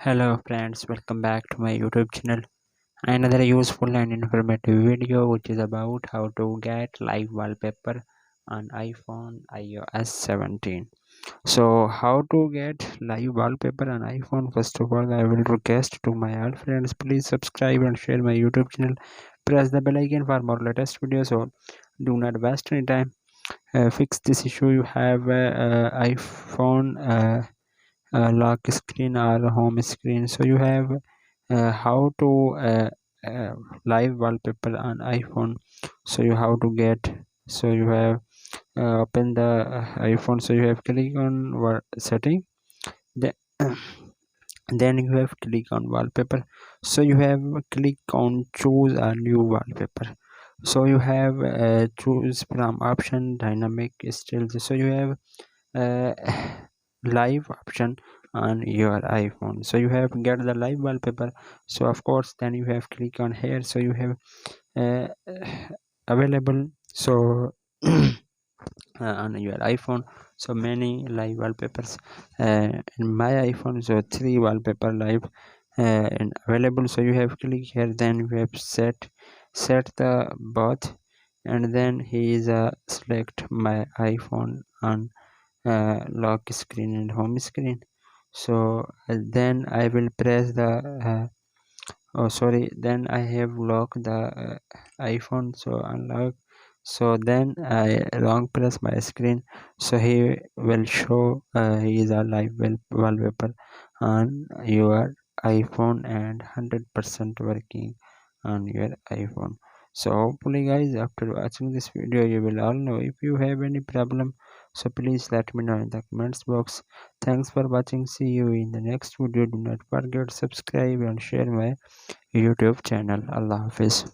Hello friends, welcome back to my YouTube channel. Another useful and informative video which is about how to get live wallpaper on iPhone iOS 17. So how to get live wallpaper on iPhone? First of all, I will request to my all friends, please subscribe and share my YouTube channel. Press the bell icon for more latest videos. So do not waste any time. Fix this issue. You have iPhone lock screen or home screen, so you have how to uh, live wallpaper on iPhone. So you have to get, so you have open the iPhone, so you have click on setting, then then you have click on wallpaper, so you have click on choose a new wallpaper. So you have choose from option dynamic stills, so you have uh, live option on your iPhone, so you have get the live wallpaper. So of course then you have click on here, so you have uh, available, so on your iPhone, so many live wallpapers in my iPhone, so 3 wallpaper live and available. So you have click here, then you have set the both, and then he is select my iPhone on lock screen and home screen. So then I will press the oh sorry, then I have locked the iPhone, so unlock. So then I long press my screen, so he will show he is a live wallpaper on your iPhone and 100% working on your iPhone. So hopefully guys, after watching this video you will all know. If you have any problem, so please let me know in the comments box. Thanks for watching. See you in the next video. Do not forget subscribe and share my YouTube channel. Allah Hafiz.